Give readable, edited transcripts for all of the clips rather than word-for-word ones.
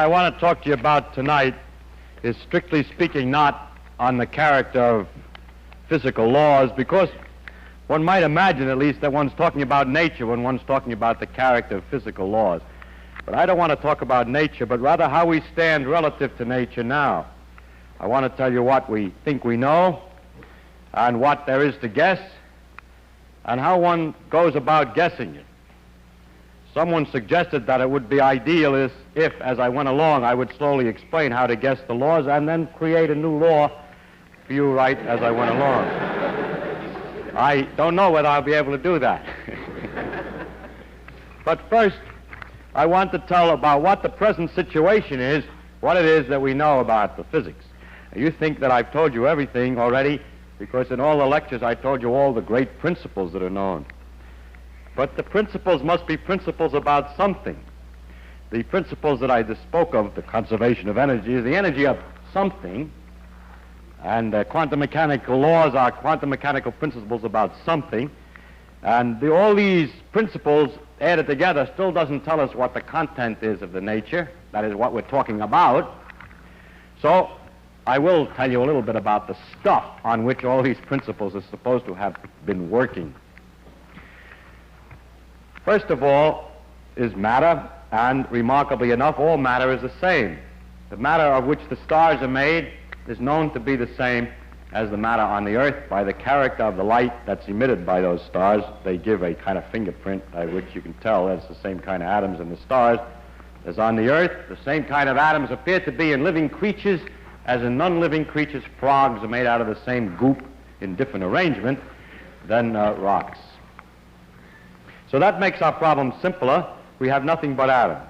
I want to talk to you about tonight is, strictly speaking, not on the character of physical laws, because one might imagine, at least, that one's talking about nature when one's talking about the character of physical laws. But I don't want to talk about nature, but rather how we stand relative to nature now. I want to tell you what we think we know, and what there is to guess, and how one goes about guessing it. Someone suggested that it would be ideal if, as I went along, I would slowly explain how to guess the laws and then create a new law for you right as I went along. I don't know whether I'll be able to do that. But first, I want to tell about what the present situation is, what it is that we know about the physics. Now, you think that I've told you everything already, because in all the lectures I told you all the great principles that are known. But the principles must be principles about something. The principles that I just spoke of, the conservation of energy, is the energy of something, and quantum mechanical laws are quantum mechanical principles about something, and all these principles added together still doesn't tell us what the content is of the nature, that is what we're talking about. So I will tell you a little bit about the stuff on which all these principles are supposed to have been working. First of all is matter, and remarkably enough, all matter is the same. The matter of which the stars are made is known to be the same as the matter on the Earth by the character of the light that's emitted by those stars. They give a kind of fingerprint by which you can tell that's the same kind of atoms in the stars as on the Earth. The same kind of atoms appear to be in living creatures as in non-living creatures. Frogs are made out of the same goop in different arrangement than rocks. So that makes our problem simpler. We have nothing but atoms,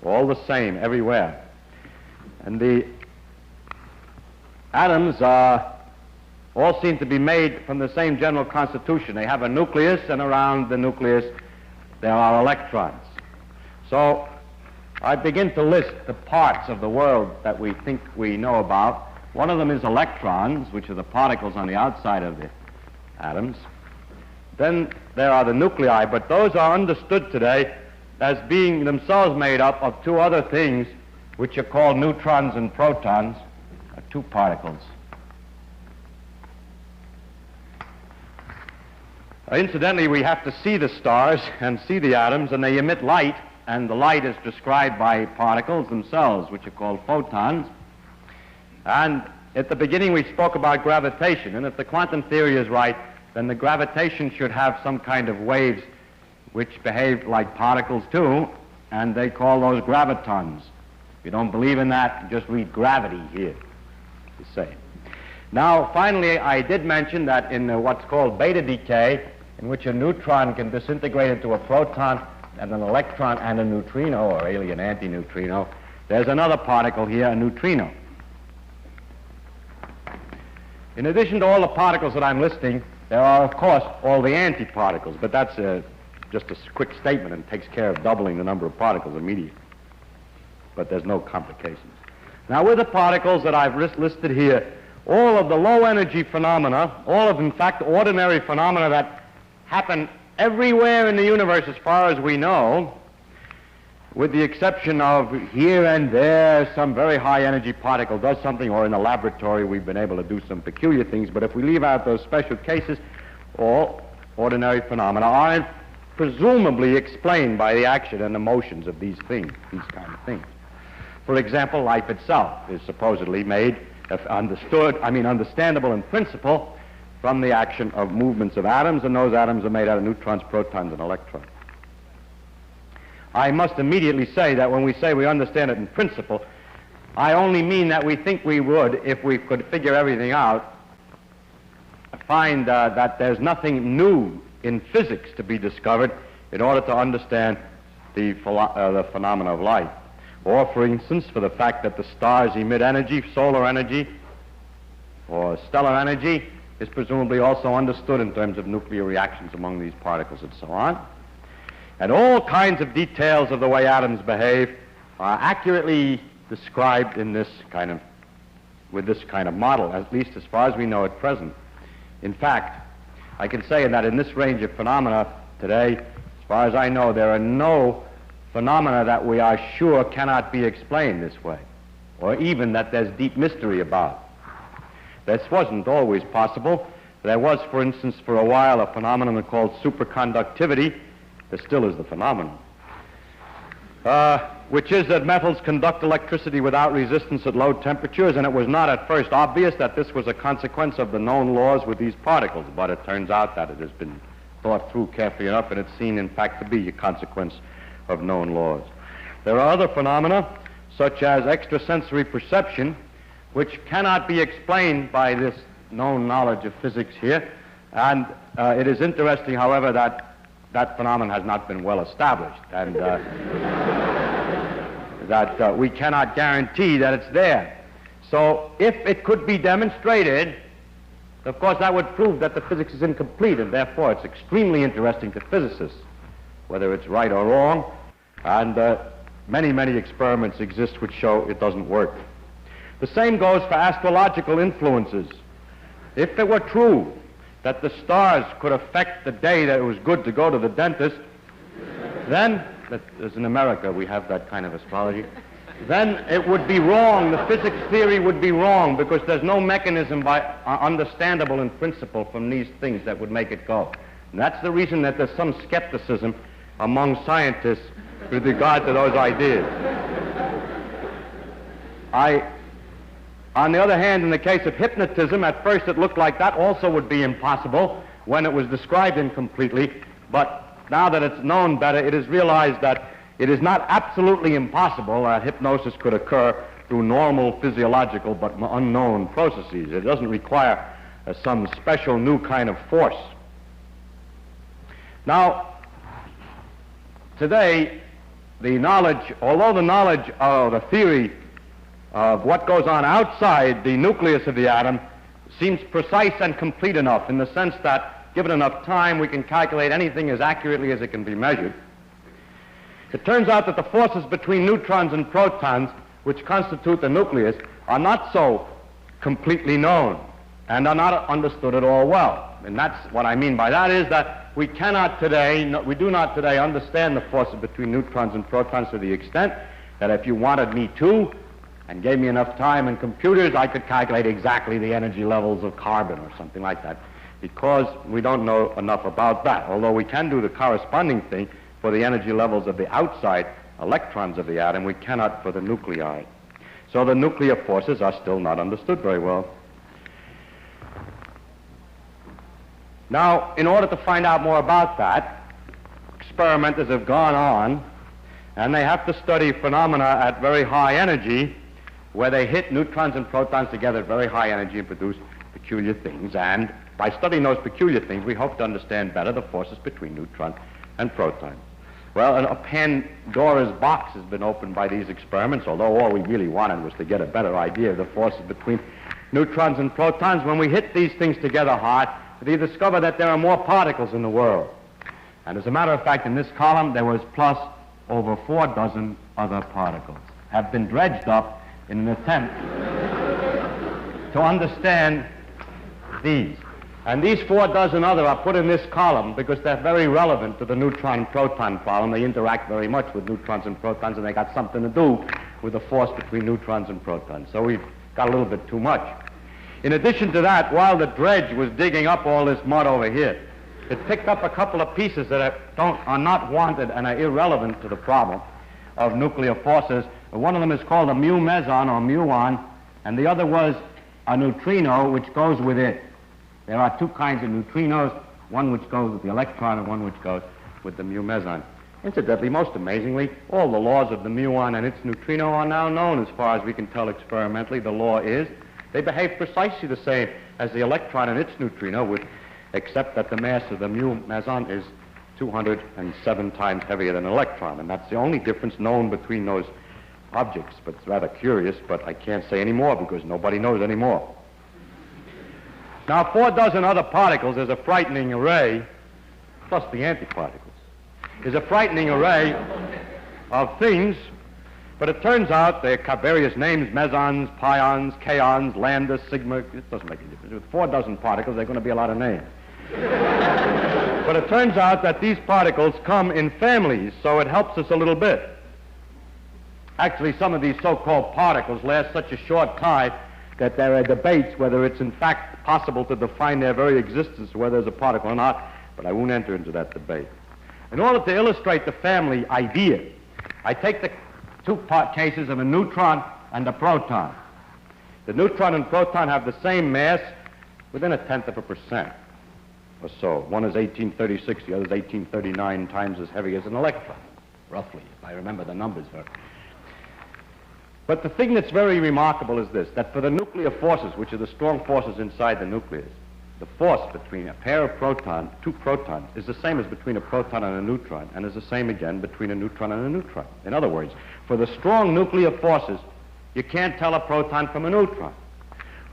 all the same everywhere. And the atoms all seem to be made from the same general constitution. They have a nucleus, and around the nucleus there are electrons. So I begin to list the parts of the world that we think we know about. One of them is electrons, which are the particles on the outside of the atoms. Then there are the nuclei, but those are understood today as being themselves made up of two other things, which are called neutrons and protons, two particles. Incidentally, we have to see the stars and see the atoms, and they emit light, and the light is described by particles themselves, which are called photons. And at the beginning we spoke about gravitation, and if the quantum theory is right, then the gravitation should have some kind of waves which behave like particles too, and they call those gravitons. If you don't believe in that, just read gravity here, to say. Now, finally, I did mention that in what's called beta decay, in which a neutron can disintegrate into a proton and an electron and a neutrino, or alien antineutrino, there's another particle here, a neutrino. In addition to all the particles that I'm listing, there are, of course, all the antiparticles, but that's just a quick statement and takes care of doubling the number of particles immediately. But there's no complications. Now, with the particles that I've listed here, all of the low-energy phenomena, all of, in fact, ordinary phenomena that happen everywhere in the universe as far as we know, with the exception of here and there some very high-energy particle does something, or in the laboratory we've been able to do some peculiar things, but if we leave out those special cases, all ordinary phenomena are presumably explained by the action and the motions of these things, these kind of things. For example, life itself is supposedly made, understandable in principle from the action of movements of atoms, and those atoms are made out of neutrons, protons, and electrons. I must immediately say that when we say we understand it in principle, I only mean that we think we would, if we could figure everything out, find that there's nothing new in physics to be discovered in order to understand the phenomena of life. Or, for instance, for the fact that the stars emit energy, solar energy, or stellar energy, is presumably also understood in terms of nuclear reactions among these particles and so on. And all kinds of details of the way atoms behave are accurately described in this kind of, with this kind of model, at least as far as we know at present. In fact, I can say that in this range of phenomena today, as far as I know, there are no phenomena that we are sure cannot be explained this way, or even that there's deep mystery about. This wasn't always possible. There was, for instance, for a while, a phenomenon called superconductivity. There still is the phenomenon, which is that metals conduct electricity without resistance at low temperatures, and it was not at first obvious that this was a consequence of the known laws with these particles, but it turns out that it has been thought through carefully enough, and it's seen, in fact, to be a consequence of known laws. There are other phenomena, such as extrasensory perception, which cannot be explained by this known knowledge of physics here, and it is interesting, however, that that phenomenon has not been well established, and that we cannot guarantee that it's there. So if it could be demonstrated, of course that would prove that the physics is incomplete, and therefore it's extremely interesting to physicists, whether it's right or wrong, and many, many experiments exist which show it doesn't work. The same goes for astrological influences. If it were true that the stars could affect the day that it was good to go to the dentist, then, as in America we have that kind of astrology, then it would be wrong. The physics theory would be wrong, because there's no mechanism understandable in principle from these things that would make it go. And that's the reason that there's some skepticism among scientists with regard to those ideas. On the other hand, in the case of hypnotism, at first it looked like that also would be impossible when it was described incompletely, but now that it's known better, it is realized that it is not absolutely impossible that hypnosis could occur through normal physiological but unknown processes. It doesn't require some special new kind of force. Now, today, although the knowledge of the theory of what goes on outside the nucleus of the atom seems precise and complete enough, in the sense that, given enough time, we can calculate anything as accurately as it can be measured. It turns out that the forces between neutrons and protons, which constitute the nucleus, are not so completely known and are not understood at all well. And that's what I mean by that, is that we do not today understand the forces between neutrons and protons to the extent that if you wanted me to, and gave me enough time and computers, I could calculate exactly the energy levels of carbon or something like that, because we don't know enough about that, although we can do the corresponding thing for the energy levels of the outside electrons of the atom. We cannot for the nuclei. So the nuclear forces are still not understood very well. Now, in order to find out more about that, experimenters have gone on, and they have to study phenomena at very high energy, where they hit neutrons and protons together at very high energy and produce peculiar things. And by studying those peculiar things, we hope to understand better the forces between neutrons and protons. Well, a Pandora's box has been opened by these experiments, although all we really wanted was to get a better idea of the forces between neutrons and protons. When we hit these things together hard, we discover that there are more particles in the world. And as a matter of fact, in this column, there was plus over 4 dozen other particles have been dredged up in an attempt to understand these. And these 4 dozen other are put in this column because they're very relevant to the neutron-proton problem. They interact very much with neutrons and protons, and they got something to do with the force between neutrons and protons. So we've got a little bit too much. In addition to that, while the dredge was digging up all this mud over here, it picked up a couple of pieces that are not wanted and are irrelevant to the problem of nuclear forces. One of them is called a mu meson or muon, and the other was a neutrino which goes with it. There are 2 kinds of neutrinos, one which goes with the electron and one which goes with the mu meson. Incidentally, most amazingly, all the laws of the muon and its neutrino are now known as far as we can tell experimentally. The law is they behave precisely the same as the electron and its neutrino, except that the mass of the mu meson is 207 times heavier than an electron, and that's the only difference known between those objects. But it's rather curious, but I can't say any more because nobody knows any more. Now, 4 dozen other particles is a frightening array, plus the antiparticles, is a frightening array of things, but it turns out they have various names: mesons, pions, kaons, lambda, sigma. It doesn't make any difference. With 4 dozen particles, there are going to be a lot of names. But it turns out that these particles come in families, so it helps us a little bit. Actually, some of these so-called particles last such a short time that there are debates whether it's in fact possible to define their very existence, whether there's a particle or not, but I won't enter into that debate. In order to illustrate the family idea, I take the two-part cases of a neutron and a proton. The neutron and proton have the same mass within 0.1% or so. One is 1836, the other is 1839 times as heavy as an electron, roughly, if I remember the numbers very. But the thing that's very remarkable is this, that for the nuclear forces, which are the strong forces inside the nucleus, the force between a pair of two protons, is the same as between a proton and a neutron, and is the same again between a neutron and a neutron. In other words, for the strong nuclear forces, you can't tell a proton from a neutron.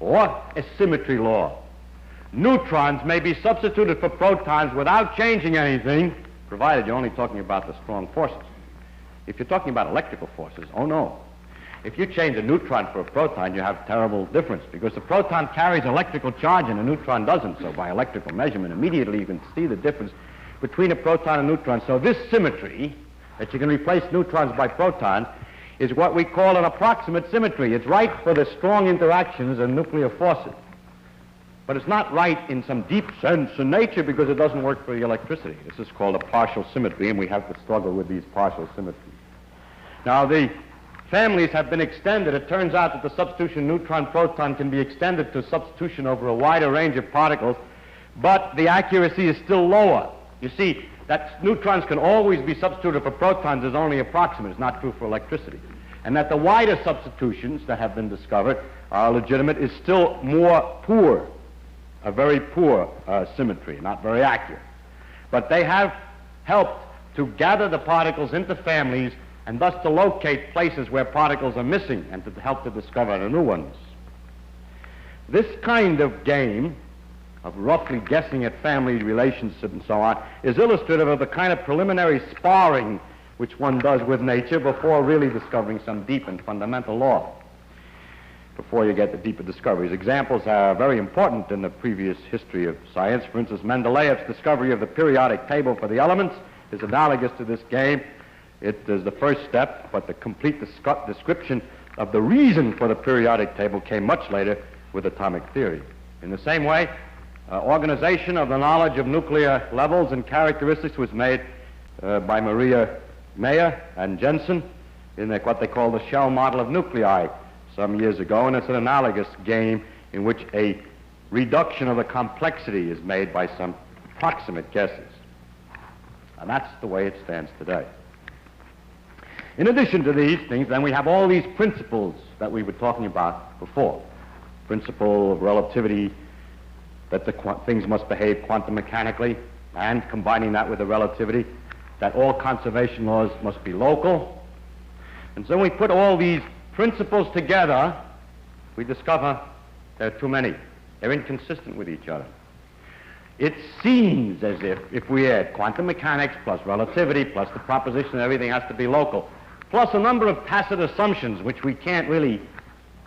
Or a symmetry law. Neutrons may be substituted for protons without changing anything, provided you're only talking about the strong forces. If you're talking about electrical forces, oh no. If you change a neutron for a proton, you have terrible difference, because the proton carries electrical charge and a neutron doesn't. So by electrical measurement, immediately you can see the difference between a proton and neutron. So this symmetry, that you can replace neutrons by protons, is what we call an approximate symmetry. It's right for the strong interactions and nuclear forces. But it's not right in some deep sense in nature because it doesn't work for the electricity. This is called a partial symmetry, and we have to struggle with these partial symmetries. Now, the families have been extended. It turns out that the substitution neutron-proton can be extended to substitution over a wider range of particles, but the accuracy is still lower. You see, that neutrons can always be substituted for protons is only approximate. It's not true for electricity. And that the wider substitutions that have been discovered are legitimate is still more poor, a very poor symmetry, not very accurate. But they have helped to gather the particles into families and thus to locate places where particles are missing and to help to discover the new ones. This kind of game of roughly guessing at family relations and so on is illustrative of the kind of preliminary sparring which one does with nature before really discovering some deep and fundamental law, before you get the deeper discoveries. Examples are very important in the previous history of science. For instance, Mendeleev's discovery of the periodic table for the elements is analogous to this game. It is the first step, but the complete description of the reason for the periodic table came much later with atomic theory. In the same way, organization of the knowledge of nuclear levels and characteristics was made by Maria Mayer and Jensen in what they call the shell model of nuclei some years ago, and it's an analogous game in which a reduction of the complexity is made by some approximate guesses. And that's the way it stands today. In addition to these things, then we have all these principles that we were talking about before. Principle of relativity, that things must behave quantum mechanically, and combining that with the relativity, that all conservation laws must be local. And so when we put all these principles together, we discover there are too many. They're inconsistent with each other. It seems as if we add quantum mechanics plus relativity plus the proposition that everything has to be local, plus a number of tacit assumptions which we can't really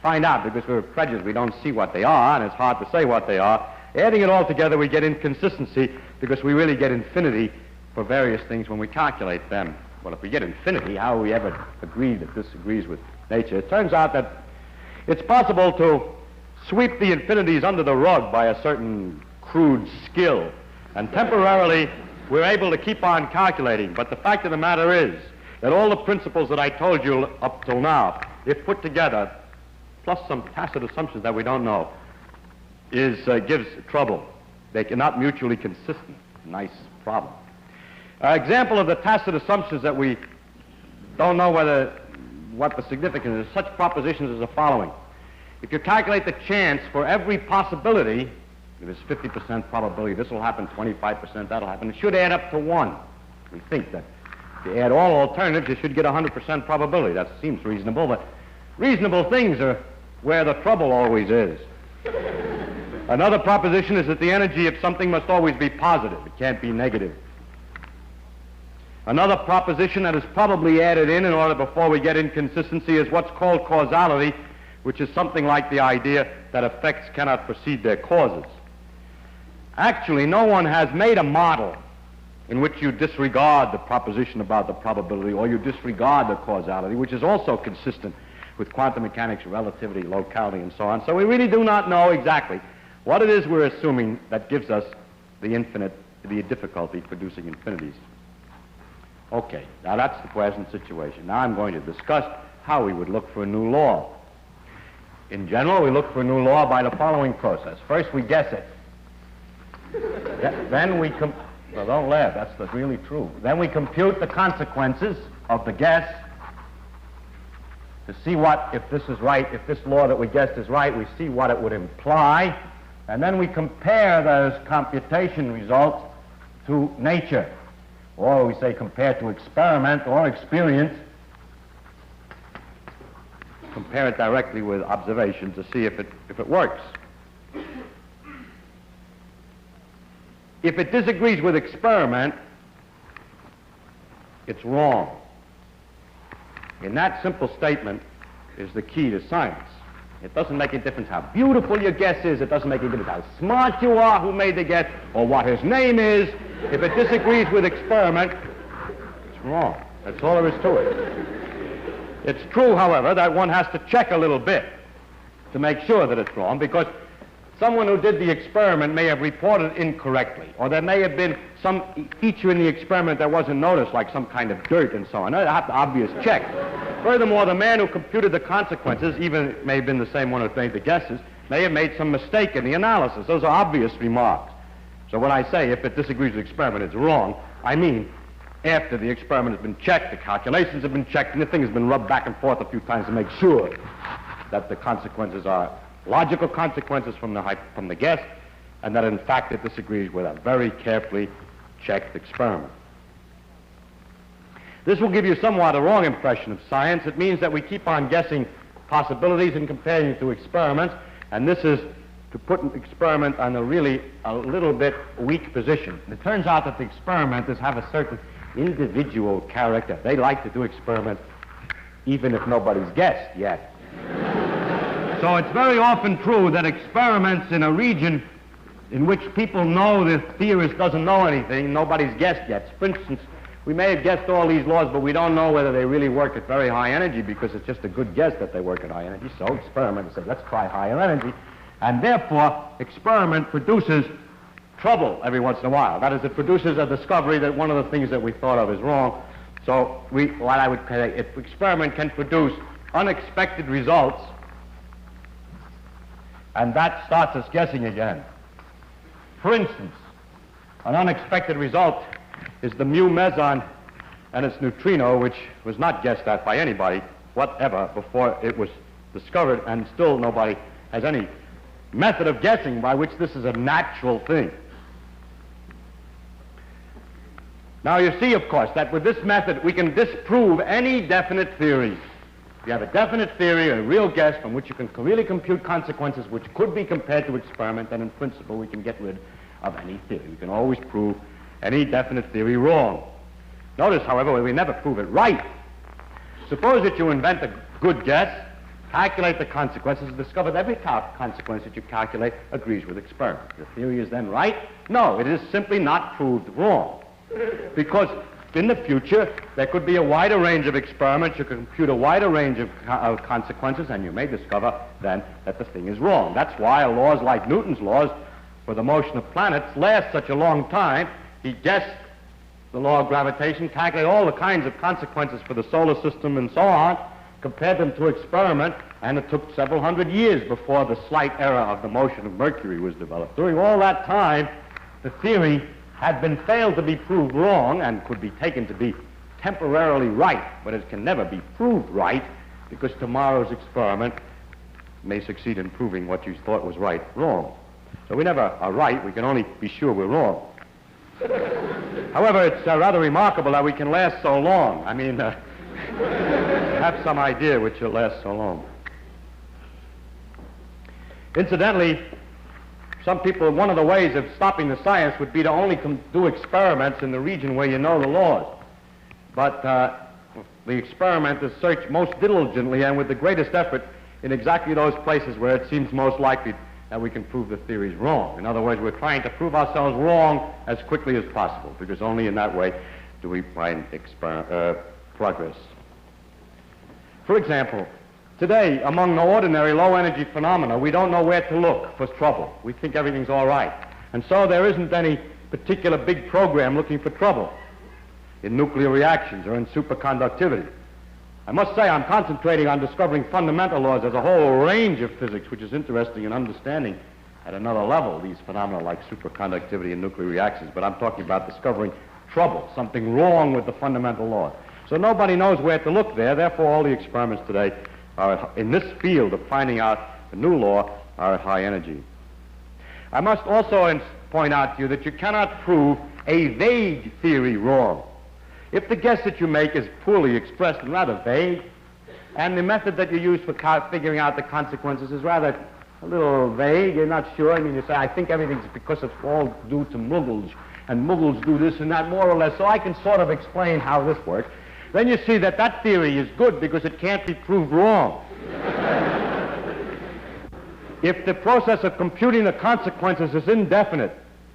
find out because we're prejudiced. We don't see what they are, and it's hard to say what they are. Adding it all together, we get inconsistency because we really get infinity for various things when we calculate them. Well, if we get infinity, how will we ever agree that this agrees with nature? It turns out that it's possible to sweep the infinities under the rug by a certain crude skill, and temporarily we're able to keep on calculating. But the fact of the matter is that all the principles that I told you up till now, if put together, plus some tacit assumptions that we don't know, gives trouble. They cannot mutually consistent. Nice problem. Example of the tacit assumptions that we don't know what the significance is, such propositions as the following. If you calculate the chance for every possibility, there's 50% probability this will happen, 25% that'll happen, it should add up to 1. We think that if you add all alternatives, you should get 100% probability. That seems reasonable, but reasonable things are where the trouble always is. Another proposition is that the energy of something must always be positive. It can't be negative. Another proposition that is probably added in order before we get inconsistency is what's called causality, which is something like the idea that effects cannot precede their causes. Actually, no one has made a model in which you disregard the proposition about the probability or you disregard the causality, which is also consistent with quantum mechanics, relativity, locality, and so on. So we really do not know exactly what it is we're assuming that gives us the difficulty producing infinities. Okay, now that's the present situation. Now I'm going to discuss how we would look for a new law. In general, we look for a new law by the following process. First, we guess it. Then we well, don't laugh, that's really true. Then we compute the consequences of the guess to see what, if this is right, if this law that we guessed is right, we see what it would imply, and then we compare those computation results to nature, or we say compare to experiment or experience, compare it directly with observation to see if it works. If it disagrees with experiment, it's wrong. And that simple statement is the key to science. It doesn't make a difference how beautiful your guess is. It doesn't make a difference how smart you are who made the guess or what his name is. If it disagrees with experiment, it's wrong. That's all there is to it. It's true, however, that one has to check a little bit to make sure that it's wrong, because someone who did the experiment may have reported incorrectly, or there may have been some feature in the experiment that wasn't noticed, like some kind of dirt and so on. That's an obvious check. Furthermore, the man who computed the consequences, even it may have been the same one who made the guesses, may have made some mistake in the analysis. Those are obvious remarks. So when I say if it disagrees with the experiment, it's wrong, I mean after the experiment has been checked, the calculations have been checked, and the thing has been rubbed back and forth a few times to make sure that the consequences are logical consequences from the guess, and that in fact it disagrees with a very carefully checked experiment. This will give you somewhat a wrong impression of science. It means that we keep on guessing possibilities and comparing it to experiments, and this is to put an experiment on a little bit weak position. It turns out that the experimenters have a certain individual character. They like to do experiments even if nobody's guessed yet. So it's very often true that experiments in a region in which people know the theorist doesn't know anything, nobody's guessed yet. For instance, we may have guessed all these laws, but we don't know whether they really work at very high energy because it's just a good guess that they work at high energy. So experimenters say, let's try higher energy. And therefore, experiment produces trouble every once in a while. That is, it produces a discovery that one of the things that we thought of is wrong. So what I would say, if experiment can produce unexpected results, and that starts us guessing again. For instance, an unexpected result is the mu meson and its neutrino, which was not guessed at by anybody whatever before it was discovered, and still nobody has any method of guessing by which this is a natural thing. Now you see, of course, that with this method we can disprove any definite theory. If you have a definite theory, a real guess from which you can really compute consequences which could be compared to experiment, then in principle we can get rid of any theory. We can always prove any definite theory wrong. Notice, however, we never prove it right. Suppose that you invent a good guess, calculate the consequences, and discover that every consequence that you calculate agrees with experiment. The theory is then right? No, it is simply not proved wrong. Because in the future, there could be a wider range of experiments, you can compute a wider range of consequences, and you may discover then that the thing is wrong. That's why laws like Newton's laws for the motion of planets last such a long time. He guessed the law of gravitation, calculated all the kinds of consequences for the solar system and so on, compared them to experiment, and it took several hundred years before the slight error of the motion of Mercury was developed. During all that time, the theory had been failed to be proved wrong and could be taken to be temporarily right, but it can never be proved right because tomorrow's experiment may succeed in proving what you thought was right wrong. So we never are right, we can only be sure we're wrong. However, it's rather remarkable that we can last so long. I mean, have some idea which will last so long. Incidentally, some people, one of the ways of stopping the science would be to only do experiments in the region where you know the laws. But the experimenters search most diligently and with the greatest effort in exactly those places where it seems most likely that we can prove the theories wrong. In other words, we're trying to prove ourselves wrong as quickly as possible, because only in that way do we find progress. For example, today, among the ordinary low-energy phenomena, we don't know where to look for trouble. We think everything's all right. And so there isn't any particular big program looking for trouble in nuclear reactions or in superconductivity. I must say I'm concentrating on discovering fundamental laws. There's a whole range of physics which is interesting in understanding at another level these phenomena like superconductivity and nuclear reactions, but I'm talking about discovering trouble, something wrong with the fundamental laws. So nobody knows where to look there, therefore all the experiments today are in this field of finding out a new law are at high energy. I must also point out to you that you cannot prove a vague theory wrong. If the guess that you make is poorly expressed and rather vague, and the method that you use for figuring out the consequences is rather a little vague, you're not sure, I mean, you say, I think everything's because it's all due to Muggles, and Muggles do this and that more or less, so I can sort of explain how this works, then you see that that theory is good because it can't be proved wrong. If the process of computing the consequences is indefinite,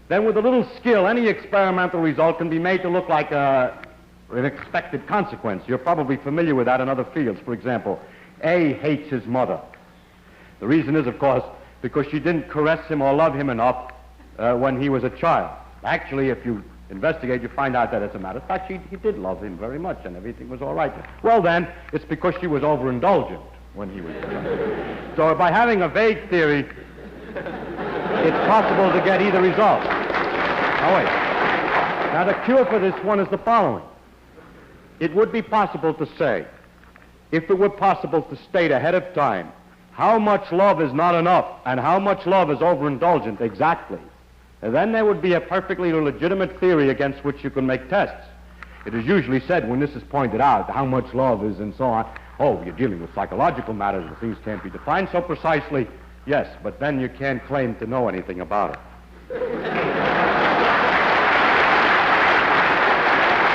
then with a little skill, any experimental result can be made to look like an expected consequence. You're probably familiar with that in other fields. For example, A hates his mother. The reason is, of course, because she didn't caress him or love him enough when he was a child. Actually, if you investigate, you find out that, as a matter of fact, he did love him very much, and everything was all right. Well, then, it's because she was overindulgent when he was a child. So by having a vague theory, it's possible to get either result. Oh, wait. Now, the cure for this one is the following. It would be possible to say, if it were possible to state ahead of time how much love is not enough and how much love is overindulgent exactly, and then there would be a perfectly legitimate theory against which you can make tests. It is usually said when this is pointed out, how much love is and so on, oh, you're dealing with psychological matters and things can't be defined so precisely. Yes, but then you can't claim to know anything about it.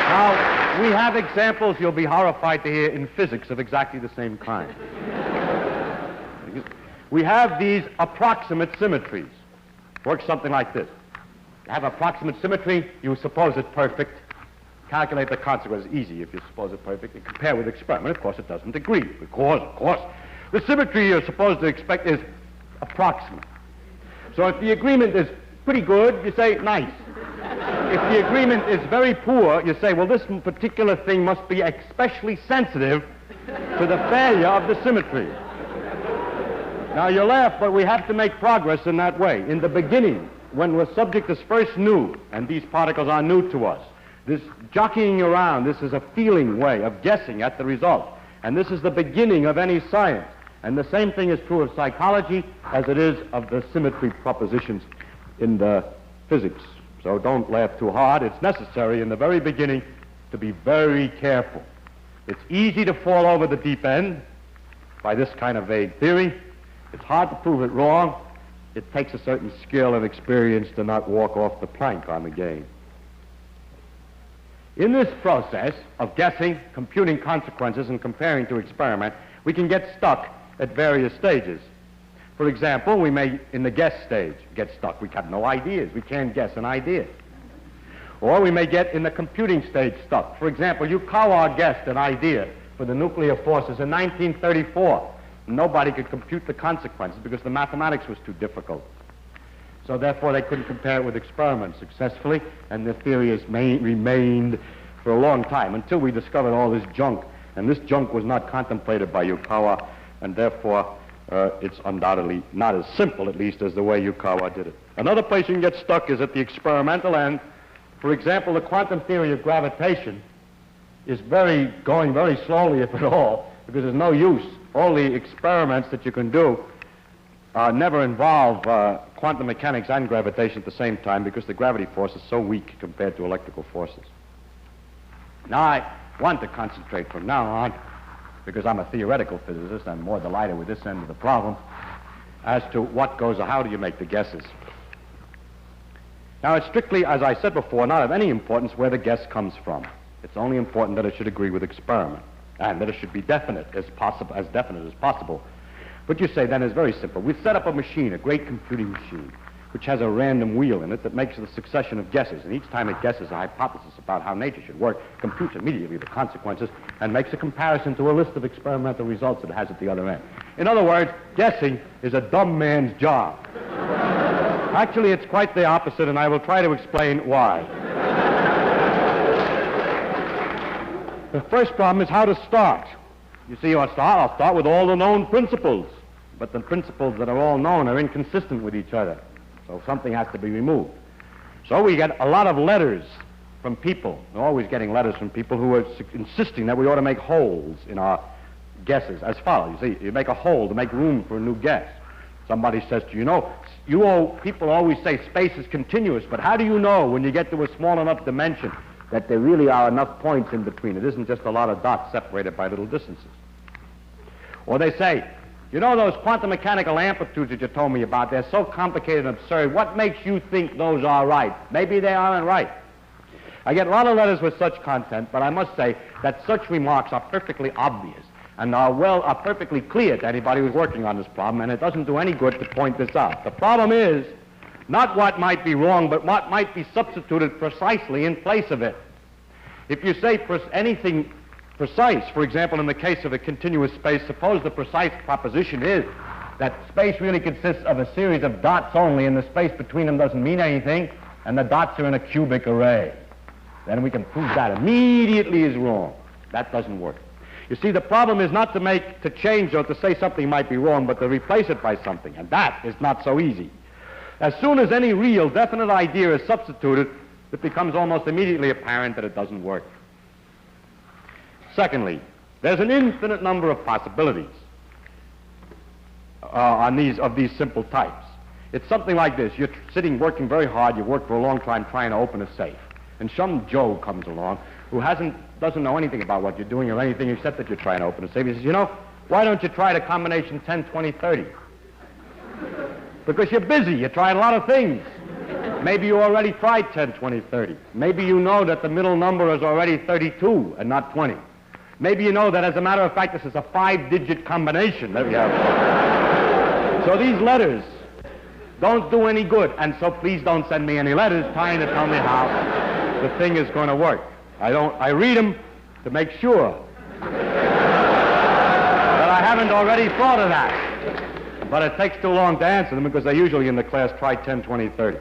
Now, we have examples you'll be horrified to hear in physics of exactly the same kind. We have these approximate symmetries. Works something like this. You have approximate symmetry, you suppose it's perfect. Calculate the consequences. Easy if you suppose it perfect. And compare with experiment. Of course, it doesn't agree. Because, of course, the symmetry you're supposed to expect is approximate. So if the agreement is pretty good, you say, nice. If the agreement is very poor, you say, well, this particular thing must be especially sensitive to the failure of the symmetry. Now, you laugh, but we have to make progress in that way. In the beginning, when the subject is first new, and these particles are new to us, this jockeying around, this is a feeling way of guessing at the result. And this is the beginning of any science. And the same thing is true of psychology as it is of the symmetry propositions in the physics. So don't laugh too hard. It's necessary in the very beginning to be very careful. It's easy to fall over the deep end by this kind of vague theory. It's hard to prove it wrong. It takes a certain skill and experience to not walk off the plank on the game. In this process of guessing, computing consequences, and comparing to experiment, we can get stuck at various stages. For example, we may, in the guess stage, get stuck. We have no ideas. We can't guess an idea. Or we may get in the computing stage stuck. For example, Yukawa guessed an idea for the nuclear forces in 1934. Nobody could compute the consequences because the mathematics was too difficult. So therefore they couldn't compare it with experiments successfully, and the theory has remained for a long time until we discovered all this junk. And this junk was not contemplated by Yukawa, and therefore it's undoubtedly not as simple, at least, as the way Yukawa did it. Another place you can get stuck is at the experimental end. For example, the quantum theory of gravitation is going very slowly, if at all, because there's no use. All the experiments that you can do never involve quantum mechanics and gravitation at the same time because the gravity force is so weak compared to electrical forces. Now, I want to concentrate from now on, because I'm a theoretical physicist, I'm more delighted with this end of the problem, as to what goes, how do you make the guesses. Now, it's strictly, as I said before, not of any importance where the guess comes from. It's only important that it should agree with experiment, and that it should be definite as possible, as definite as possible. What you say then is very simple. We've set up a machine, a great computing machine, which has a random wheel in it that makes a succession of guesses. And each time it guesses a hypothesis about how nature should work, computes immediately the consequences and makes a comparison to a list of experimental results it has at the other end. In other words, guessing is a dumb man's job. Actually, it's quite the opposite, and I will try to explain why. The first problem is how to start. You see, I'll start with all the known principles. But the principles that are all known are inconsistent with each other. So something has to be removed. So we get a lot of letters from people. We're always getting letters from people who are insisting that we ought to make holes in our guesses as follows. You see, you make a hole to make room for a new guess. Somebody says to you, people always say space is continuous, but how do you know when you get to a small enough dimension that there really are enough points in between? It isn't just a lot of dots separated by little distances. Or they say, you know those quantum mechanical amplitudes that you told me about, they're so complicated and absurd. What makes you think those are right? Maybe they aren't right. I get a lot of letters with such content, but I must say that such remarks are perfectly obvious and are perfectly clear to anybody who's working on this problem, and it doesn't do any good to point this out. The problem is not what might be wrong, but what might be substituted precisely in place of it. If you say anything precise, for example, in the case of a continuous space, suppose the precise proposition is that space really consists of a series of dots only, and the space between them doesn't mean anything, and the dots are in a cubic array. Then we can prove that immediately is wrong. That doesn't work. You see, the problem is not to change or to say something might be wrong, but to replace it by something, and that is not so easy. As soon as any real, definite idea is substituted, it becomes almost immediately apparent that it doesn't work. Secondly, there's an infinite number of possibilities of these simple types. It's something like this. You're sitting working very hard. You've worked for a long time trying to open a safe. And some Joe comes along who doesn't know anything about what you're doing or anything except that you're trying to open a safe. He says, why don't you try the combination 10, 20, 30? Because you're busy. You're trying a lot of things. Maybe you already tried 10, 20, 30. Maybe you know that the middle number is already 32 and not 20. Maybe you know that, as a matter of fact, this is a 5-digit combination. There we have. So these letters don't do any good, and so please don't send me any letters trying to tell me how the thing is going to work. I read them to make sure that I haven't already thought of that. But it takes too long to answer them because they usually in the class try 10, 20, 30.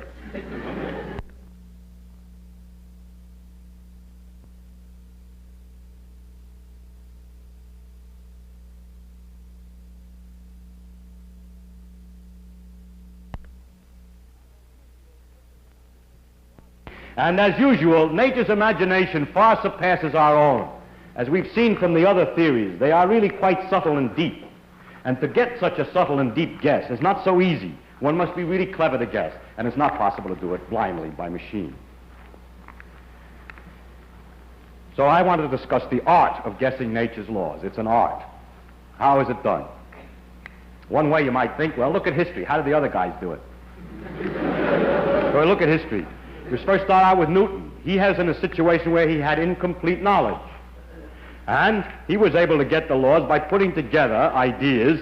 And as usual, nature's imagination far surpasses our own. As we've seen from the other theories, they are really quite subtle and deep. And to get such a subtle and deep guess is not so easy. One must be really clever to guess, and it's not possible to do it blindly by machine. So I want to discuss the art of guessing nature's laws. It's an art. How is it done? One way you might think, well, look at history. How did the other guys do it? So look at history. We first start out with Newton. He has in a situation where he had incomplete knowledge. And he was able to get the laws by putting together ideas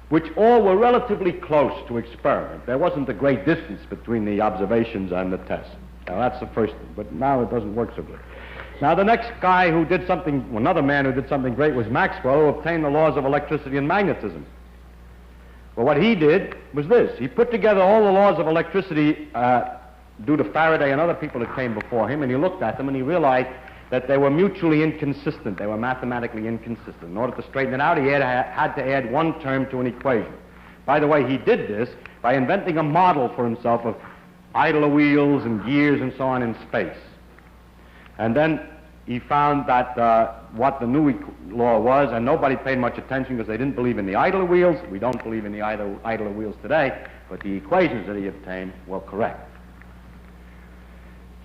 which all were relatively close to experiment. There wasn't a great distance between the observations and the tests. Now that's the first thing, but now it doesn't work so good. Now the next guy who did something, another man who did something great was Maxwell, who obtained the laws of electricity and magnetism. Well, what he did was this. He put together all the laws of electricity due to Faraday and other people that came before him, and he looked at them and he realized that they were mutually inconsistent. They were mathematically inconsistent. In order to straighten it out, he had to add one term to an equation. By the way, he did this by inventing a model for himself of idler wheels and gears and so on in space. And then he found that what the new law was, and nobody paid much attention because they didn't believe in the idler wheels. We don't believe in the idler wheels today, but the equations that he obtained were correct.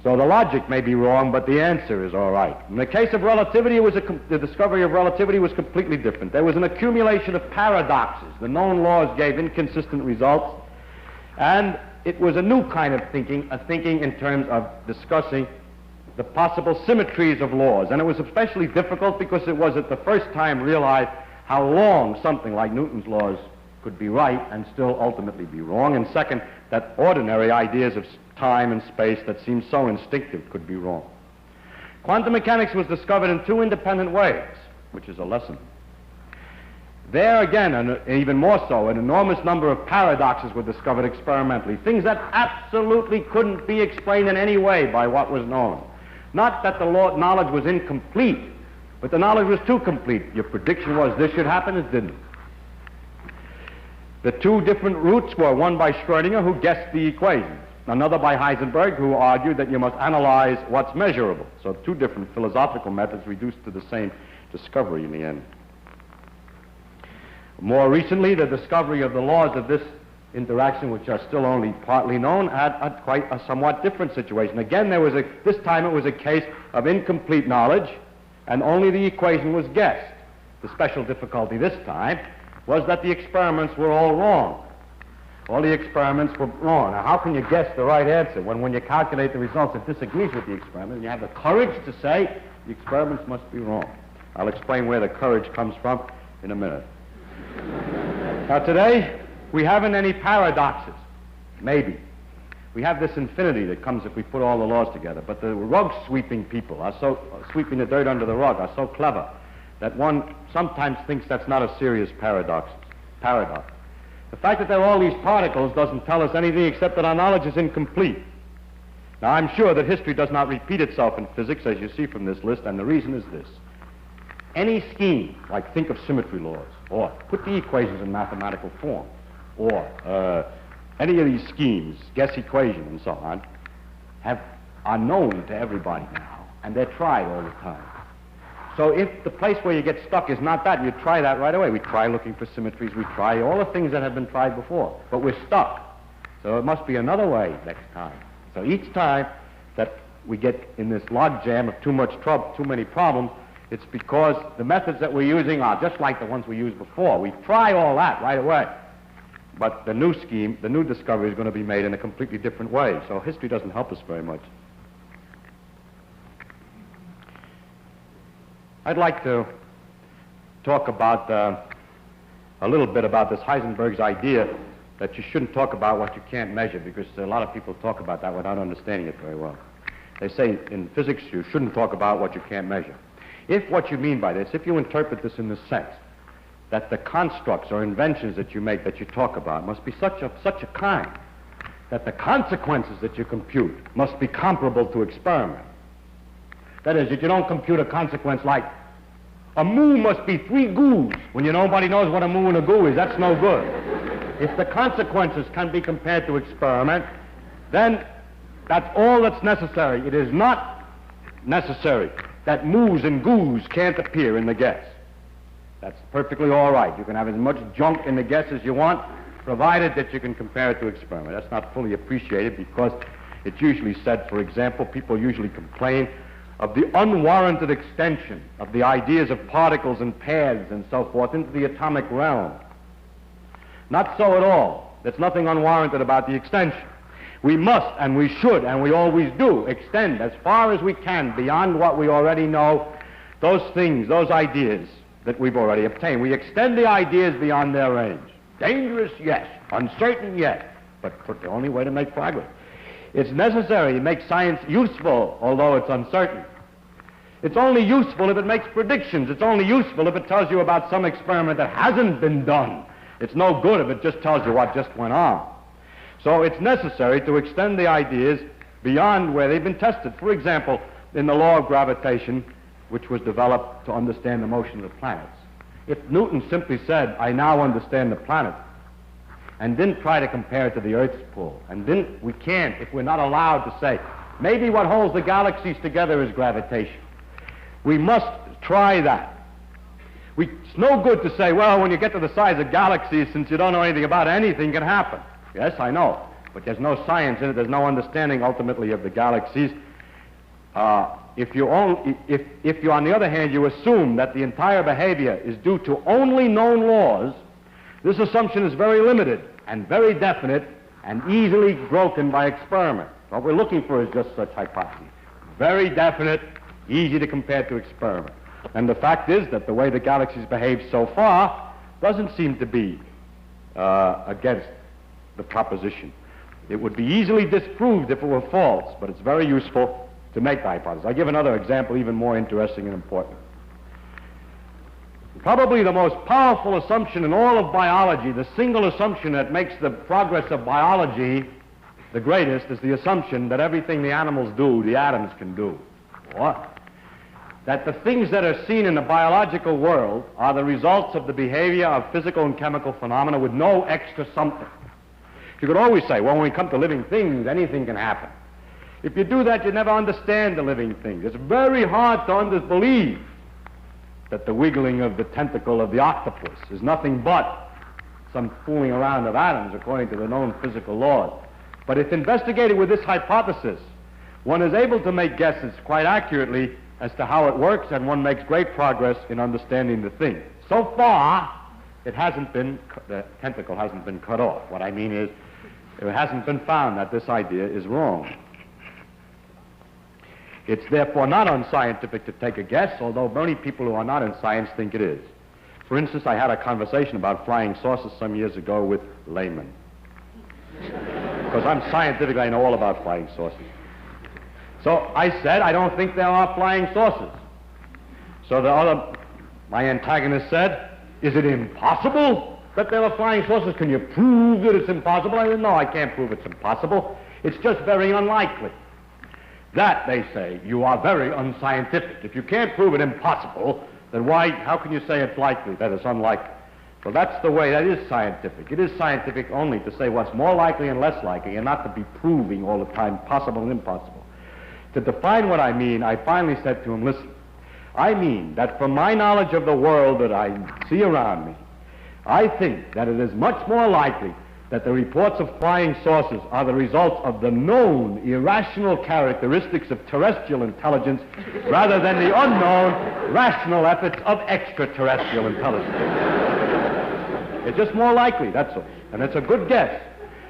So the logic may be wrong, but the answer is all right. In the case of relativity, the discovery of relativity was completely different. There was an accumulation of paradoxes. The known laws gave inconsistent results, and it was a new kind of thinking, a thinking in terms of discussing the possible symmetries of laws. And it was especially difficult because it was at the first time realized how long something like Newton's laws could be right and still ultimately be wrong. And second, that ordinary ideas of time and space that seem so instinctive could be wrong. Quantum mechanics was discovered in two independent ways, which is a lesson. There again, and even more so, an enormous number of paradoxes were discovered experimentally, things that absolutely couldn't be explained in any way by what was known. Not that the knowledge was incomplete, but the knowledge was too complete. Your prediction was this should happen, it didn't. The two different routes were one by Schrödinger, who guessed the equations, another by Heisenberg, who argued that you must analyze what's measurable. So two different philosophical methods reduced to the same discovery in the end. More recently, the discovery of the laws of this interaction, which are still only partly known, had quite a somewhat different situation. Again, this time it was a case of incomplete knowledge, and only the equation was guessed. The special difficulty this time was that the experiments were all wrong. All the experiments were wrong. Now, how can you guess the right answer when you calculate the results it disagrees with the experiment, and you have the courage to say the experiments must be wrong? I'll explain where the courage comes from in a minute. Now today, we haven't any paradoxes. Maybe. We have this infinity that comes if we put all the laws together. But the rug-sweeping people are so, sweeping the dirt under the rug, are so clever that one sometimes thinks that's not a serious paradox. The fact that there are all these particles doesn't tell us anything except that our knowledge is incomplete. Now I'm sure that history does not repeat itself in physics, as you see from this list, and the reason is this. Any scheme, like think of symmetry laws, or put the equations in mathematical form, or any of these schemes, guess equation and so on, are known to everybody now, and they're tried all the time. So if the place where you get stuck is not that, you try that right away. We try looking for symmetries, we try all the things that have been tried before, but we're stuck. So it must be another way next time. So each time that we get in this logjam of too much trouble, too many problems, it's because the methods that we're using are just like the ones we used before. We try all that right away. But the new scheme, the new discovery is going to be made in a completely different way. So history doesn't help us very much. I'd like to talk about a little bit about this Heisenberg's idea that you shouldn't talk about what you can't measure, because a lot of people talk about that without understanding it very well. They say in physics you shouldn't talk about what you can't measure. If what you mean by this, if you interpret this in the sense that the constructs or inventions that you make, that you talk about, must be such a kind that the consequences that you compute must be comparable to experiment. That is, that you don't compute a consequence like a moo must be 3 goos when nobody knows what a moo and a goo is. That's no good. If the consequences can be compared to experiment, then that's all that's necessary. It is not necessary that moos and goos can't appear in the guess. That's perfectly all right. You can have as much junk in the guess as you want, provided that you can compare it to experiment. That's not fully appreciated because it's usually said, for example, people usually complain of the unwarranted extension of the ideas of particles and paths and so forth into the atomic realm. Not so at all. There's nothing unwarranted about the extension. We must, and we should, and we always do, extend as far as we can beyond what we already know, those things, those ideas that we've already obtained. We extend the ideas beyond their range. Dangerous, yes. Uncertain, yes. But the only way to make progress. It's necessary to make science useful, although it's uncertain. It's only useful if it makes predictions. It's only useful if it tells you about some experiment that hasn't been done. It's no good if it just tells you what just went on. So it's necessary to extend the ideas beyond where they've been tested. For example, in the law of gravitation, which was developed to understand the motion of the planets. If Newton simply said, I now understand the planet, and didn't try to compare it to the Earth's pull, we can't, if we're not allowed to say, maybe what holds the galaxies together is gravitation. We must try that. It's no good to say, well, when you get to the size of galaxies, since you don't know anything about it, anything can happen. Yes, I know, but there's no science in it. There's no understanding ultimately of the galaxies. If you, on the other hand, you assume that the entire behavior is due to only known laws, this assumption is very limited and very definite and easily broken by experiment. What we're looking for is just such hypotheses. Very definite, easy to compare to experiment. And the fact is that the way the galaxies behave so far doesn't seem to be against the proposition. It would be easily disproved if it were false, but it's very useful to make the hypothesis. I'll give another example, even more interesting and important. Probably the most powerful assumption in all of biology, the single assumption that makes the progress of biology the greatest, is the assumption that everything the animals do, the atoms can do. What? That the things that are seen in the biological world are the results of the behavior of physical and chemical phenomena with no extra something. You could always say, well, when we come to living things, anything can happen. If you do that, you never understand the living things. It's very hard to believe that the wiggling of the tentacle of the octopus is nothing but some fooling around of atoms according to the known physical laws. But if investigated with this hypothesis, one is able to make guesses quite accurately as to how it works, and one makes great progress in understanding the thing. So far, the tentacle hasn't been cut off. What I mean is, it hasn't been found that this idea is wrong. It's therefore not unscientific to take a guess, although many people who are not in science think it is. For instance, I had a conversation about flying saucers some years ago with laymen. Because I'm scientific, I know all about flying saucers. So I said, I don't think there are flying saucers. So my antagonist said, is it impossible that there are flying saucers? Can you prove that it's impossible? I said, no, I can't prove it's impossible. It's just very unlikely. That, they say, you are very unscientific. If you can't prove it impossible, then how can you say it's likely, that it's unlikely? Well, that's the way, that is scientific. It is scientific only to say what's more likely and less likely, and not to be proving all the time possible and impossible. To define what I mean, I finally said to him, listen, I mean that from my knowledge of the world that I see around me, I think that it is much more likely that the reports of flying saucers are the result of the known irrational characteristics of terrestrial intelligence rather than the unknown rational efforts of extraterrestrial intelligence. It's just more likely, that's all. And it's a good guess.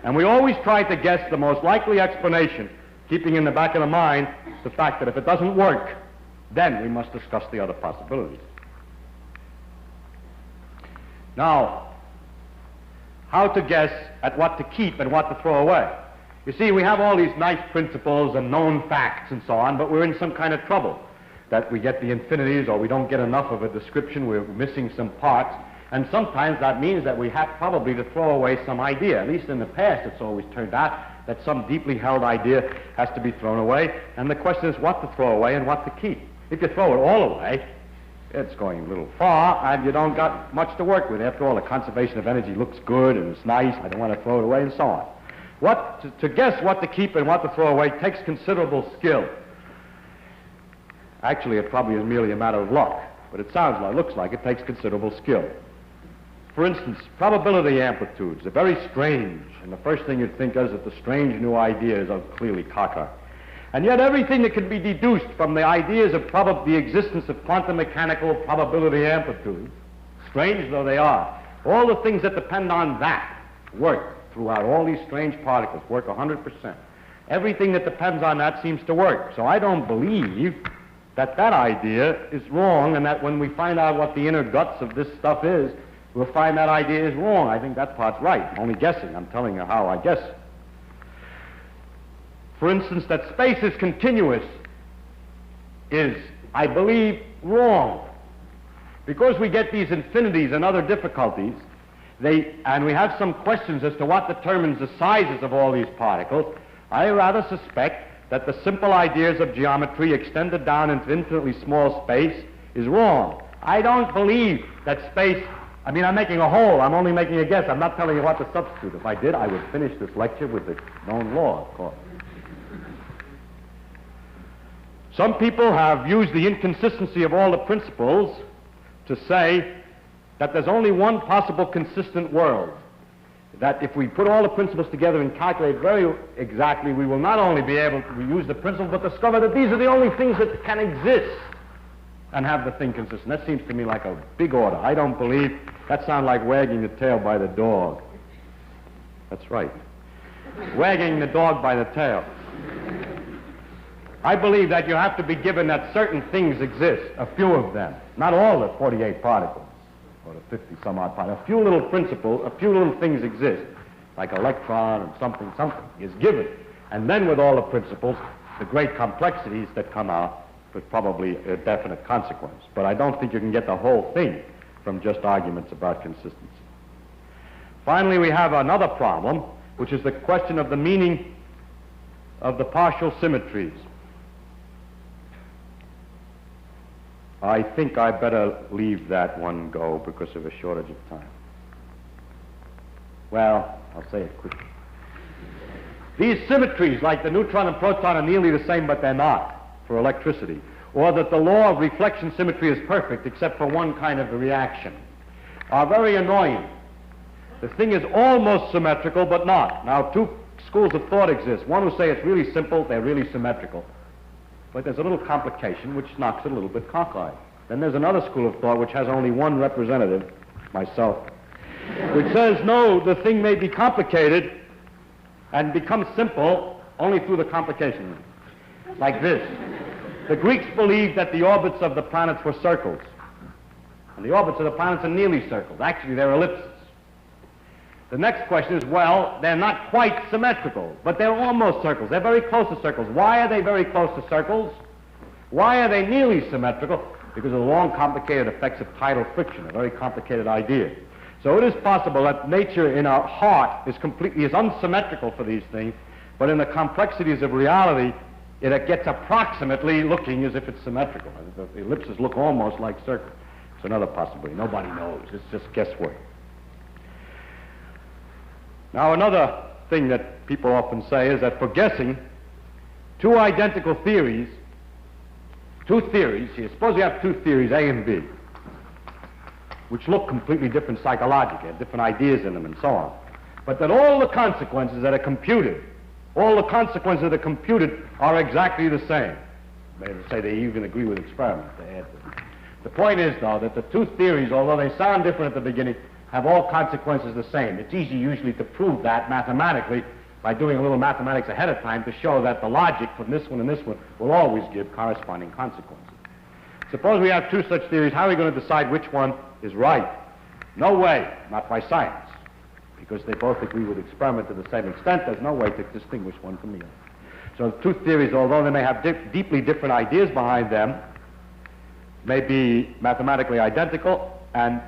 And we always try to guess the most likely explanation, keeping in the back of the mind the fact that if it doesn't work, then we must discuss the other possibilities. Now, how to guess at what to keep and what to throw away. You see, we have all these nice principles and known facts and so on, but we're in some kind of trouble. That we get the infinities, or we don't get enough of a description, we're missing some parts, and sometimes that means that we have probably to throw away some idea. At least in the past it's always turned out that some deeply held idea has to be thrown away, and the question is what to throw away and what to keep. If you throw it all away, it's going a little far, and you don't got much to work with. After all, the conservation of energy looks good, and it's nice, I don't want to throw it away, and so on. To guess what to keep and what to throw away takes considerable skill. Actually, it probably is merely a matter of luck, but looks like it takes considerable skill. For instance, probability amplitudes are very strange, and the first thing you'd think is that the strange new ideas are clearly cockeyed. And yet everything that can be deduced from the ideas of the existence of quantum mechanical probability amplitudes, strange though they are, all the things that depend on that work throughout. All these strange particles work 100%. Everything that depends on that seems to work. So I don't believe that idea is wrong, and that when we find out what the inner guts of this stuff is, we'll find that idea is wrong. I think that part's right. I'm only guessing. I'm telling you how I guess. For instance, that space is continuous is, I believe, wrong. Because we get these infinities and other difficulties, and we have some questions as to what determines the sizes of all these particles, I rather suspect that the simple ideas of geometry extended down into infinitely small space is wrong. I don't believe that space, I'm making a hole, I'm only making a guess, I'm not telling you what to substitute. If I did, I would finish this lecture with the known law, of course. Some people have used the inconsistency of all the principles to say that there's only one possible consistent world. That if we put all the principles together and calculate very exactly, we will not only be able to use the principles, but discover that these are the only things that can exist and have the thing consistent. That seems to me like a big order. I don't believe, that sounds like wagging the tail by the dog. That's right. Wagging the dog by the tail. I believe that you have to be given that certain things exist, a few of them, not all the 48 particles. or the 50-some-odd particles. A few little principles, a few little things exist, like electron and something is given. And then with all the principles, the great complexities that come out with probably a definite consequence. But I don't think you can get the whole thing from just arguments about consistency. Finally, we have another problem, which is the question of the meaning of the partial symmetries. I think I better leave that one go because of a shortage of time. Well, I'll say it quickly. These symmetries, like the neutron and proton, are nearly the same, but they're not for electricity. Or that the law of reflection symmetry is perfect except for one kind of reaction, are very annoying. The thing is almost symmetrical, but not. Now, two schools of thought exist. One who say it's really simple, they're really symmetrical. But there's a little complication which knocks it a little bit cockeyed. Then there's another school of thought which has only one representative, myself, which says, no, the thing may be complicated and become simple only through the complication. Like this. The Greeks believed that the orbits of the planets were circles. And the orbits of the planets are nearly circles. Actually, they're ellipses. The next question is, well, they're not quite symmetrical, but they're almost circles. They're very close to circles. Why are they very close to circles? Why are they nearly symmetrical? Because of the long, complicated effects of tidal friction, a very complicated idea. So it is possible that nature in our heart is unsymmetrical for these things, but in the complexities of reality, it gets approximately looking as if it's symmetrical. The ellipses look almost like circles. It's another possibility. Nobody knows. It's just guesswork. Now, another thing that people often say is that for guessing, two identical theories, suppose you have two theories, A and B, which look completely different psychologically, have different ideas in them and so on, but that all the consequences that are computed, are exactly the same. They say they even agree with experiments. The point is, though, that the two theories, although they sound different at the beginning, have all consequences the same. It's easy usually to prove that mathematically by doing a little mathematics ahead of time to show that the logic from this one and this one will always give corresponding consequences. Suppose we have two such theories, how are we going to decide which one is right? No way, not by science, because they both agree with experiment to the same extent. There's no way to distinguish one from the other. So the two theories, although they may have deeply different ideas behind them, may be mathematically identical, and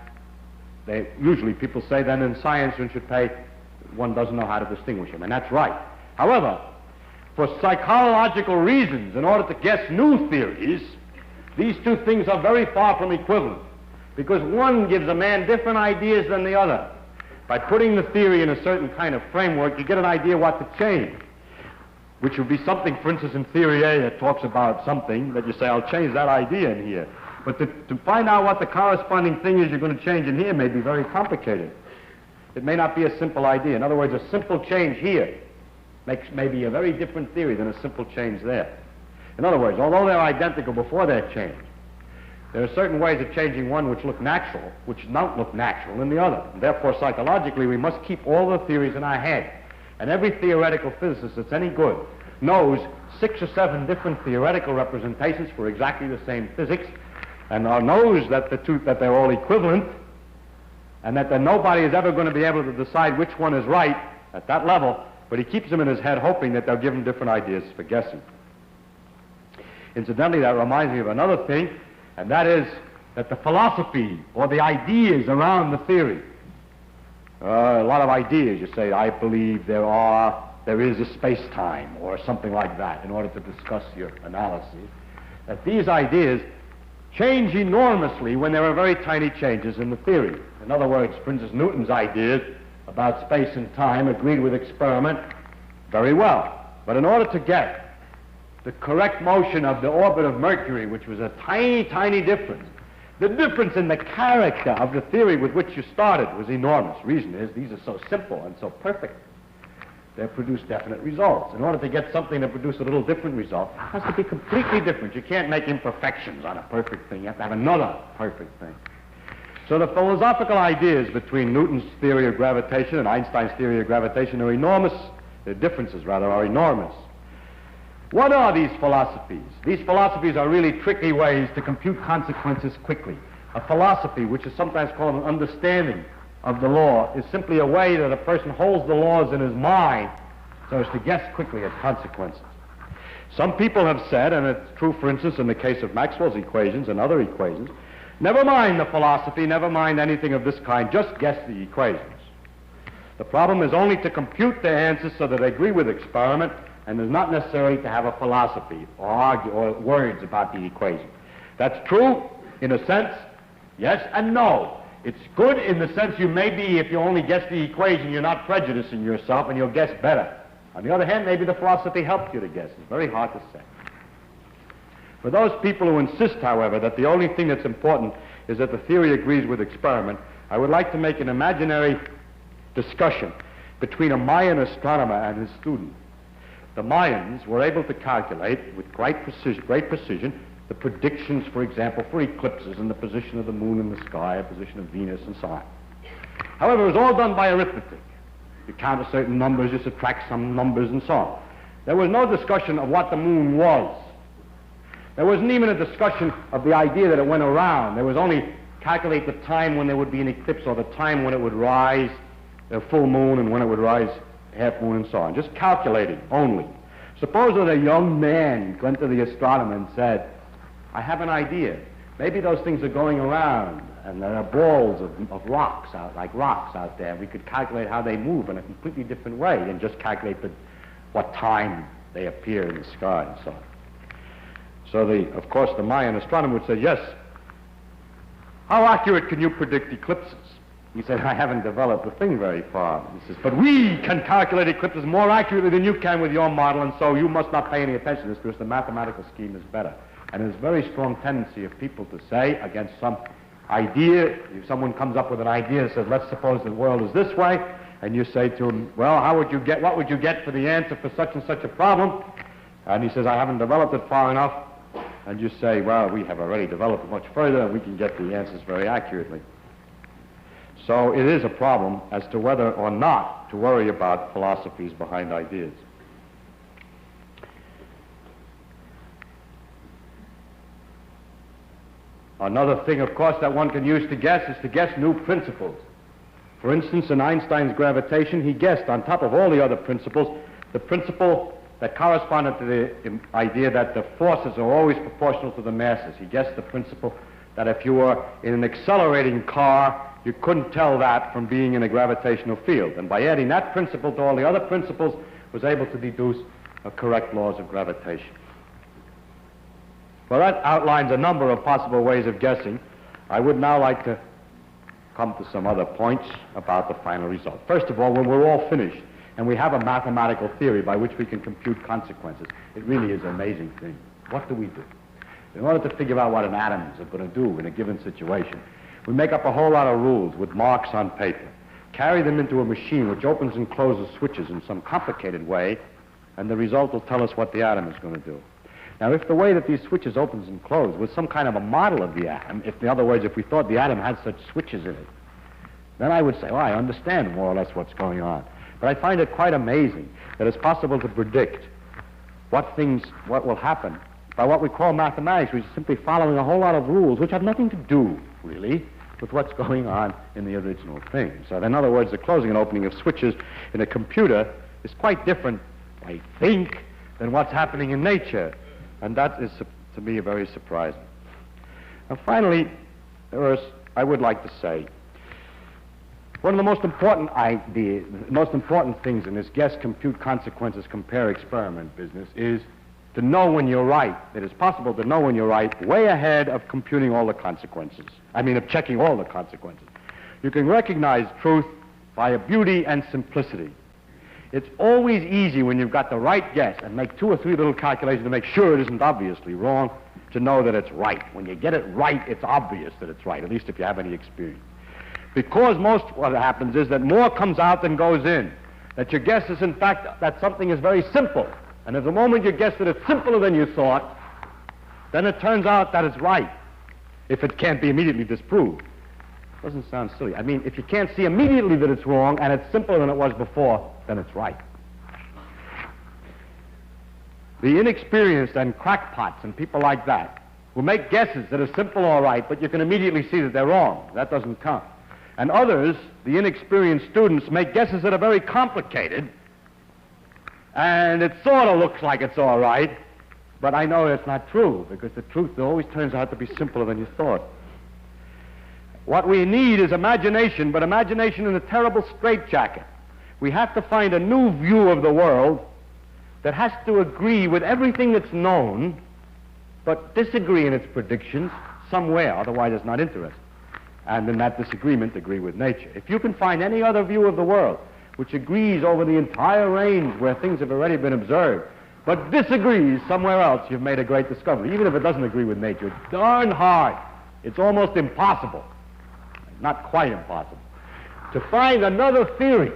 usually people say then in science one doesn't know how to distinguish them, and that's right. However, for psychological reasons, in order to guess new theories, these two things are very far from equivalent, because one gives a man different ideas than the other. By putting the theory in a certain kind of framework, you get an idea what to change, which would be something, for instance, in theory A that talks about something that you say, I'll change that idea in here. But to find out what the corresponding thing is you're going to change in here may be very complicated. It may not be a simple idea. In other words, a simple change here makes maybe a very different theory than a simple change there. In other words, although they're identical before they're changed, there are certain ways of changing one which look natural, which don't look natural in the other. And therefore, psychologically, we must keep all the theories in our head. And every theoretical physicist that's any good knows 6 or 7 different theoretical representations for exactly the same physics, and knows that that they're all equivalent, and that nobody is ever going to be able to decide which one is right at that level, but he keeps them in his head hoping that they'll give him different ideas for guessing. Incidentally, that reminds me of another thing, and that is that the philosophy or the ideas around the theory, a lot of ideas, you say, I believe there is a space-time or something like that in order to discuss your analysis, that these ideas change enormously when there are very tiny changes in the theory. In other words, for instance, Newton's ideas about space and time agreed with experiment very well. But in order to get the correct motion of the orbit of Mercury, which was a tiny, tiny difference, the difference in the character of the theory with which you started was enormous. Reason is, these are so simple and so perfect. They produce definite results. In order to get something to produce a little different result, it has to be completely different. You can't make imperfections on a perfect thing. You have to have another perfect thing. So the philosophical ideas between Newton's theory of gravitation and Einstein's theory of gravitation are enormous. The differences, rather, are enormous. What are these philosophies? These philosophies are really tricky ways to compute consequences quickly. A philosophy, which is sometimes called an understanding of the law, is simply a way that a person holds the laws in his mind so as to guess quickly at consequences. Some people have said, and it's true, for instance, in the case of Maxwell's equations and other equations, never mind the philosophy, never mind anything of this kind, just guess the equations. The problem is only to compute the answers so that they agree with experiment, and is not necessarily to have a philosophy or argue or words about the equation. That's true in a sense, yes and no. It's good in the sense you may be, if you only guess the equation, you're not prejudicing yourself and you'll guess better. On the other hand, maybe the philosophy helped you to guess. It's very hard to say. For those people who insist, however, that the only thing that's important is that the theory agrees with experiment, I would like to make an imaginary discussion between a Mayan astronomer and his student. The Mayans were able to calculate with great precision the predictions, for example, for eclipses and the position of the moon in the sky, the position of Venus, and so on. However, it was all done by arithmetic. You count certain numbers, you subtract some numbers, and so on. There was no discussion of what the moon was. There wasn't even a discussion of the idea that it went around. There was only calculate the time when there would be an eclipse or the time when it would rise, the full moon, and when it would rise half moon, and so on. Just calculating only. Suppose that a young man went to the astronomer and said, I have an idea. Maybe those things are going around, and there are balls of rocks out, like rocks out there. We could calculate how they move in a completely different way than just calculate what time they appear in the sky and so on. So of course, the Mayan astronomer would say, yes, how accurate can you predict eclipses? He said, I haven't developed the thing very far. He says, but we can calculate eclipses more accurately than you can with your model, and so you must not pay any attention to this because the mathematical scheme is better. And there's a very strong tendency of people to say against some idea, if someone comes up with an idea and says, let's suppose the world is this way, and you say to him, well, what would you get for the answer for such and such a problem? And he says, I haven't developed it far enough. And you say, well, we have already developed it much further, and we can get the answers very accurately. So it is a problem as to whether or not to worry about philosophies behind ideas. Another thing, of course, that one can use to guess is to guess new principles. For instance, in Einstein's gravitation, he guessed, on top of all the other principles, the principle that corresponded to the idea that the forces are always proportional to the masses. He guessed the principle that if you were in an accelerating car, you couldn't tell that from being in a gravitational field. And by adding that principle to all the other principles, was able to deduce correct laws of gravitation. Well, that outlines a number of possible ways of guessing. I would now like to come to some other points about the final result. First of all, when we're all finished and we have a mathematical theory by which we can compute consequences, it really is an amazing thing. What do we do? In order to figure out what an atom is going to do in a given situation, we make up a whole lot of rules with marks on paper, carry them into a machine which opens and closes switches in some complicated way, and the result will tell us what the atom is going to do. Now, if the way that these switches opens and close was some kind of a model of the atom, in other words, if we thought the atom had such switches in it, then I would say, well, I understand more or less what's going on. But I find it quite amazing that it's possible to predict what will happen by what we call mathematics, which is simply following a whole lot of rules which have nothing to do, really, with what's going on in the original thing. So in other words, the closing and opening of switches in a computer is quite different, I think, than what's happening in nature. And that is, to me, very surprising. And finally, I would like to say, one of the most important ideas, the most important things in this guess, compute, consequences, compare, experiment business is to know when you're right. It is possible to know when you're right way ahead of computing all the consequences. Of checking all the consequences. You can recognize truth by a beauty and simplicity. It's always easy when you've got the right guess and make 2 or 3 little calculations to make sure it isn't obviously wrong, to know that it's right. When you get it right, it's obvious that it's right, at least if you have any experience. Because what happens is that more comes out than goes in. That your guess is, in fact, that something is very simple. And at the moment you guess that it's simpler than you thought, then it turns out that it's right, if it can't be immediately disproved. Doesn't sound silly. If you can't see immediately that it's wrong and it's simpler than it was before, then it's right. The inexperienced and crackpots and people like that will make guesses that are simple, all right, but you can immediately see that they're wrong. That doesn't count. And others, the inexperienced students, make guesses that are very complicated, and it sort of looks like it's all right, but I know it's not true, because the truth always turns out to be simpler than you thought. What we need is imagination, but imagination in a terrible straitjacket. We have to find a new view of the world that has to agree with everything that's known, but disagree in its predictions somewhere, otherwise it's not interesting. And in that disagreement, agree with nature. If you can find any other view of the world which agrees over the entire range where things have already been observed, but disagrees somewhere else, you've made a great discovery. Even if it doesn't agree with nature, it's darn hard. It's almost impossible. Not quite impossible. To find another theory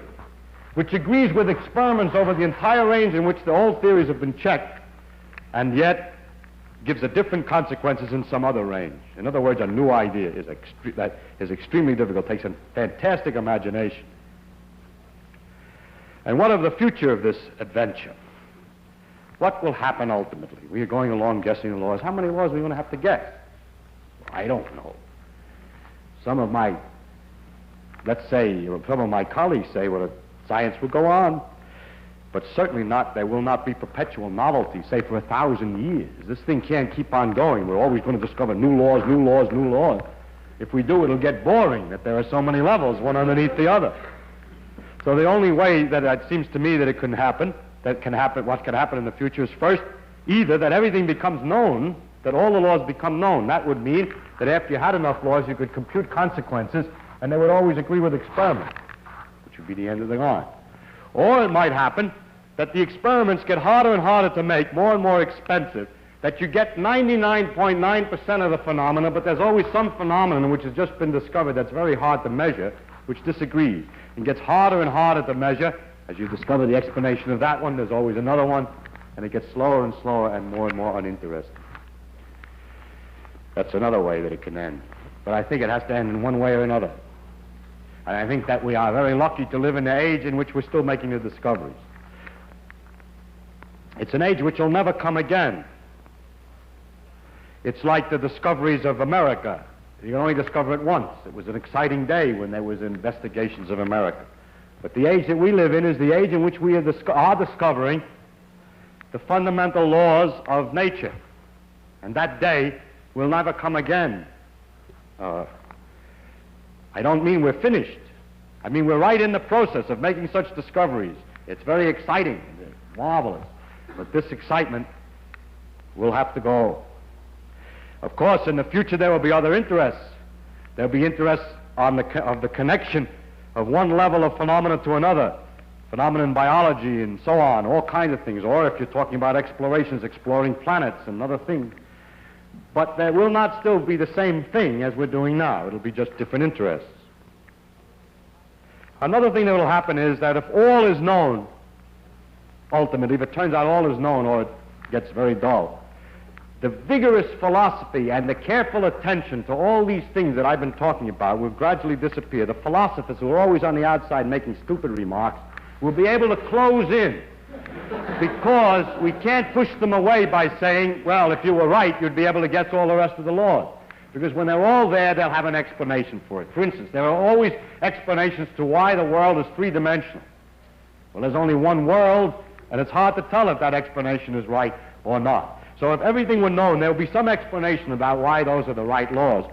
which agrees with experiments over the entire range in which the old theories have been checked, and yet gives a different consequences in some other range. In other words, a new idea that is extremely difficult, takes a fantastic imagination. And what of the future of this adventure? What will happen ultimately? We are going along guessing the laws. How many laws are we going to have to guess? I don't know. Some of my, let's say, some of my colleagues say, well, science will go on, but certainly not, there will not be perpetual novelty, say, for 1,000 years. This thing can't keep on going. We're always going to discover new laws, new laws, new laws. If we do, it'll get boring, that there are so many levels, one underneath the other. So the only way that it seems to me that it can happen, what can happen in the future is first, either that everything becomes known, that all the laws become known. That would mean that after you had enough laws, you could compute consequences, and they would always agree with experiments, which would be the end of the line. Or it might happen that the experiments get harder and harder to make, more and more expensive, that you get 99.9% of the phenomena, but there's always some phenomenon which has just been discovered that's very hard to measure, which disagrees. It gets harder and harder to measure. As you discover the explanation of that one, there's always another one, and it gets slower and slower and more uninteresting. That's another way that it can end. But I think it has to end in one way or another. And I think that we are very lucky to live in an age in which we're still making the discoveries. It's an age which will never come again. It's like the discoveries of America. You can only discover it once. It was an exciting day when there was investigations of America. But the age that we live in is the age in which we are discovering the fundamental laws of nature. And that day will never come again. I don't mean we're finished. I mean we're right in the process of making such discoveries. It's very exciting, it's marvelous. But this excitement will have to go. Of course, in the future there will be other interests. There will be interests of the connection of one level of phenomena to another, phenomena in biology and so on, all kinds of things. Or if you're talking about explorations, exploring planets and other things. But there will not still be the same thing as we're doing now. It'll be just different interests. Another thing that will happen is that if all is known, ultimately, if it turns out all is known or it gets very dull, the vigorous philosophy and the careful attention to all these things that I've been talking about will gradually disappear. The philosophers who are always on the outside making stupid remarks will be able to close in, because we can't push them away by saying, well, if you were right, you'd be able to guess all the rest of the laws. Because when they're all there, they'll have an explanation for it. For instance, there are always explanations to why the world is three-dimensional. Well, there's only one world, and it's hard to tell if that explanation is right or not. So if everything were known, there would be some explanation about why those are the right laws.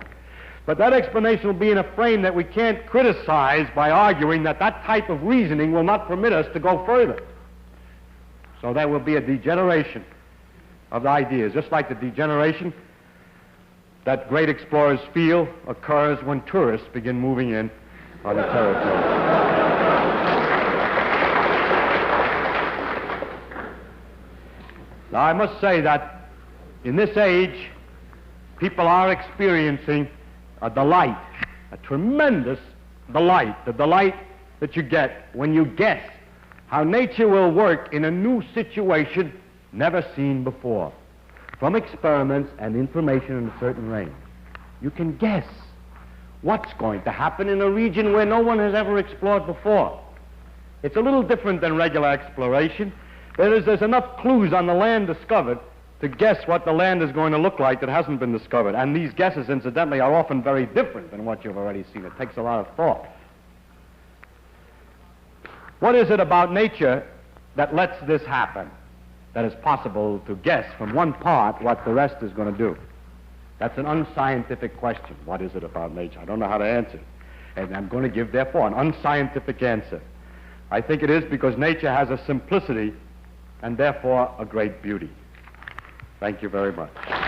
But that explanation will be in a frame that we can't criticize by arguing that that type of reasoning will not permit us to go further. So there will be a degeneration of the ideas, just like the degeneration that great explorers feel occurs when tourists begin moving in on the territory. Now, I must say that in this age, people are experiencing a delight, a tremendous delight, the delight that you get when you guess how nature will work in a new situation never seen before, from experiments and information in a certain range. You can guess what's going to happen in a region where no one has ever explored before. It's a little different than regular exploration. There's enough clues on the land discovered to guess what the land is going to look like that hasn't been discovered. And these guesses, incidentally, are often very different than what you've already seen. It takes a lot of thought. What is it about nature that lets this happen, that is possible to guess from one part what the rest is going to do? That's an unscientific question. What is it about nature? I don't know how to answer it. And I'm going to give, therefore, an unscientific answer. I think it is because nature has a simplicity and, therefore, a great beauty. Thank you very much.